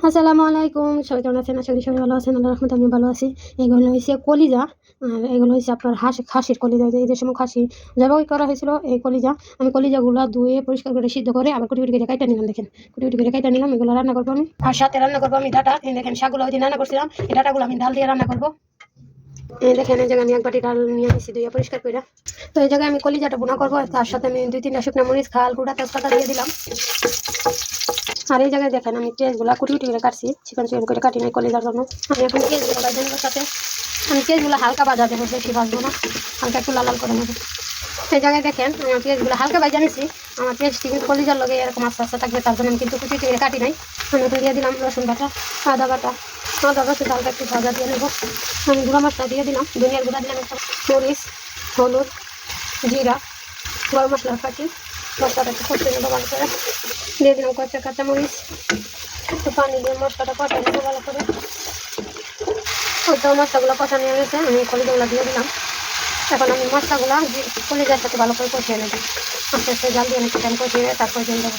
আসসালামু আলাইকুম, সবাই কেমন আছেন? আশা করি সবাই ভালো আছেন। আল্লাহর রহমতে আমি ভালো আছি। এগুলো হচ্ছে কলিজা, আর এগুলো হচ্ছে আপনার খাসির কলিজা। এই যে সময় খাসি জবাই করা হয়েছিল, এই কলিজা আমি কলিজাগুলো ধুয়ে পরিষ্কার করে সিদ্ধ করে আবার কুটি কুটি করে কাইটা নিলাম। দেখেন, কুটি কুটি করে কাইটা নিলাম। এগুলো রান্না করবো আমি, আর সাথে রান্না করবো আমি ডাটা। এই দেখেন, শাকগুলো ওই দিন রান্না করছিলাম, এই ডাটাগুলো আমি ডাল দিয়ে রান্না করবো। এই দেখেন, এই জায়গায় আমি এক বাটি ডাল নিয়ে আসছি ধুয়ে পরিষ্কার করে। তো এই জায়গায় আমি কলিজাটা বোনা করবো, তার সাথে আমি 2-3টা শুকনো মরিচ, খাল, গুঁড়া তেজপাতা দিয়ে দিলাম। আর এই জায়গায় দেখেন, আমি পেঁয়াজগুলো কুটি কুটি করে কাটছি, চিকন চিকন করে কাটি নাই কলিজার জন্য। আমি এখন পেঁয়াজগুলো ভাজা নেবো, সাথে আমি পেঁয়াজগুলো হালকা ভাজা দেবো, বেশি ভাজবো না, হালকা একটু লাল লাল করে নেবো। এই জায়গায় দেখেন, আমার পেঁয়াজগুলো হালকা ভাজা নিচ্ছি। আমার পেঁয়াজটি কিন্তু কলিজার লগে এরকম আস্তে আস্তে থাকবে, তার জন্য আমি কিন্তু কুটি কুটি করে কাটি নাই। আমি এখন দিয়ে দিলাম রসুন বাটা, আদা বাটা, রসুন হালকা একটু ভাজা দিয়ে নেবো। আমি গুঁড়া মশলা দিয়ে দিলাম, ধনিয়ার গুঁড়া দিলাম একটা, মরিচ, হলুদ, জিরা, গরম মশলার ফাঁকি, মশলাটা একটু কষে নেবো ভালো করে। দিয়ে দিলাম কাঁচামরিচ, একটু পানি দিয়ে মশলাটা কষা নেবো ভালো করে। তো মশলাগুলো কষা নিয়ে গেছে, আমি কলিজাগুলো দিয়ে দিলাম। এখন আমি মশলাগুলো কলিজার সাথে ভালো করে কষিয়ে নেবো, আস্তে আস্তে জাল দিয়ে একটু টাইম কষিয়ে তারপর দিয়ে দেবো।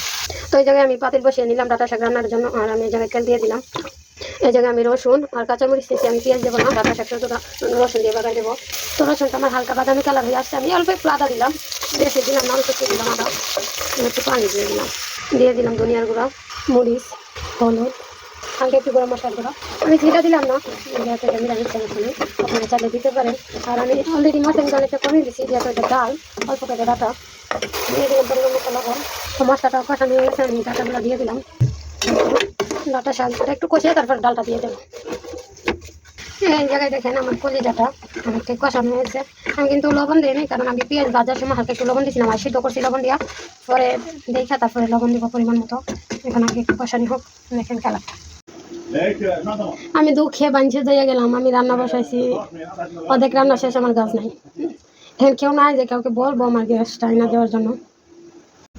তো এই জায়গায় আমি পাতিল বসিয়ে নিলাম ডাটা শাক রান্নার জন্য, আর আমি এই জায়গায় তেল দিয়ে দিলাম। এই জায়গায় আমি রসুন আর কাঁচামরিচ দিয়েছি, আমি পেঁয়াজ দেবো না, ডাটা শাক শুধু রসুন দিয়ে বাগান দেবো। তো রসুনটা আমার হালকা বাদামি কালার হয়ে আসছে, আমি অল্প একটু আদা দিলাম, বেশি দিলাম না, অল্প একটু দিলাম আদা। একটু পানি দিয়ে দিলাম ধনিয়ার গুঁড়া, মরিচ, হলুদ, হালকা একটু গরম মশলার গুঁড়া। আমি জিরা দিলাম না, যেহেতু এটা নিরামিষ এখানে আপনারা চালে দিতে পারেন। আর আমি অলরেডি মশলা ডালটা কমিয়ে দিচ্ছি, যেহেতু এটা ডাল অল্প করে ডাটা দিয়ে দিলাম, পরিমাণ মতো লবণ। তো মশলাটা কষানো হয়ে গেছে, আমি ডাটাগুলো দিয়ে দিলাম। ডাটা শাকটা একটু কষিয়ে তারপর ডালটা দিয়ে দেবো। এই জায়গায় দেখেন, আমার কলিজাটা অনেকটাই কষানো হয়েছে। আমি কিন্তু লবণ দিইনি, কারণ আমি পেঁয়াজ ভাজার সময় হালকা একটু লবণ দিয়েছিলাম, আর সিদ্ধ করছি লবণ দিয়া, পরে দেখা তারপরে লবণ দিব পরিমাণ মতো। এখন আগে একটু কষানি হোক। দেখেন কালারটা, আমি খেয়ে বাঞ্ছে দিয়ে গেলাম। আমি রান্না বসাইছি, অর্ধেক রান্না শেষ, আমার গাছ নাই। এখন কেউ নাই যে কাউকে বলবো আমার গ্যাসটা আইনা দেওয়ার জন্য।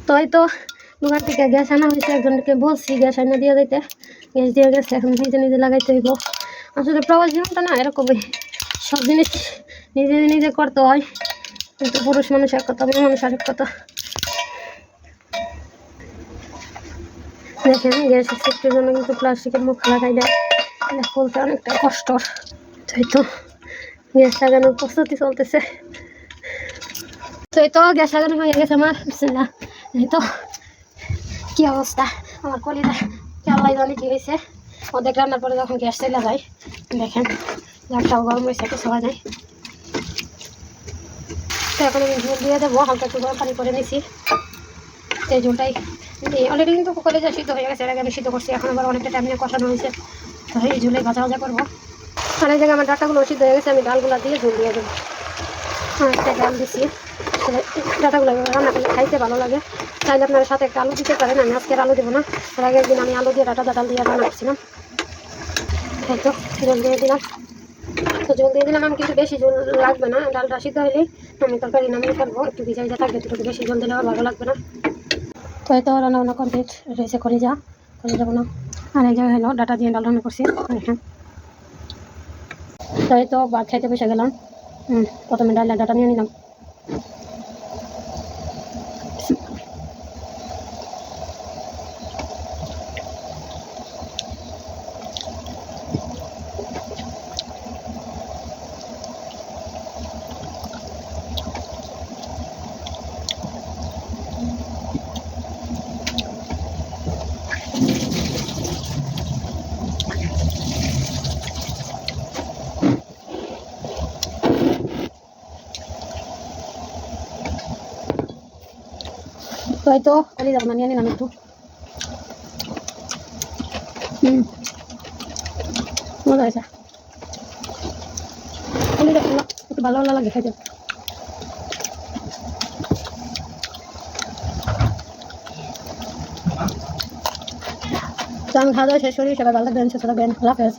তো এই তো দোকান থেকে গ্যাস আনা হয়েছে, একজনকে বলছি গ্যাস আইনা দিয়ে দিতে, গ্যাস দিয়ে গেছে। এখন নিজে নিজে লাগাইতে হইব। আসলে প্রবাস জীবনটা না এরকমই, সব জিনিস নিজে নিজে করতে হয়, কিন্তু পুরুষ মানুষ এক কথা, মেয়ে মানুষ আরেক কথা। দেখেন, গ্যাসের সেফটির জন্য কিন্তু প্লাস্টিকের মুখ লাগাই দেয়, খুলতে অনেকটা কষ্ট। তাই তো গ্যাস লাগানোর প্রস্তুতি চলতেছে। তো এই তো গ্যাস লাগানো হয়ে গেছে আমার। বিসমিল্লাহ। এই তো কি অবস্থা আমার কলিজা, আল্লাহ জানে কি হয়েছে। অর্ধেক রান্নার পরে যখন গ্যাস চলে যায়, দেখেন গ্যাসটাও গরম হয়েছে, কিছু হয় নাই। তো এখন আমি ঝোল দিয়ে দেবো, হালকা একটু গরম পানি করে নিয়েছি। এই ঝোলটাই অলরেডি কিন্তু কলিজা সিদ্ধ হয়ে গেছে, এর আগে আমি সিদ্ধ করছি, এখন আবার অনেকটা টাইম নিয়ে কষানো হয়েছে। তো এই ঝোলে ভাজা ভাজা করবো। আর এই জায়গায় আমার ডাটাগুলো সিদ্ধ হয়ে গেছে, আমি ডালগুলো দিয়ে ঝোল দিয়ে দেবো। একটা ডাল দিচ্ছি, ডাটাগুলো রান্না করলে খাইতে ভালো লাগে। চাইলে আপনার সাথে একটা আলু দিতে পারেন, আমি আজকে আলু দেবো না। এর আগের দিন আমি আলু দিয়ে ডাল দিয়ে রান্না করছিলাম। এই তো জল দিয়ে দিলাম। তো জল দিয়ে দিলাম, আমি কিন্তু বেশি জল লাগবে না, ডালটা সিদ্ধ হলেই আমি তরকারি নামিয়ে ফেলবো। একটু ভিজা ভিজা থাকবে, একটু বেশি জল দিলে ভালো লাগবে না। তো এই তো রান্না বান্না কমপ্লিট রয়েছে, কলিজা বানা। আর এই জায়গায় হলো ডাটা দিয়ে ডাল রান্না করছি। হ্যাঁ, তো এই তো ভাত খাইতে বসে গেলাম। প্রথমে ডাটা নিয়ে নিলাম। তো এই তো কলিজা বানা নিয়ে নিলাম একটু। মজা হয়েছে, কলিজা একটু ভালো ভালো লাগে খাইতে। তো আমি খাওয়া দাওয়া শেষ করি, সবাই ভালো থাকবেন, সুস্থ থাকবেন, আল্লাহ হাফেজ।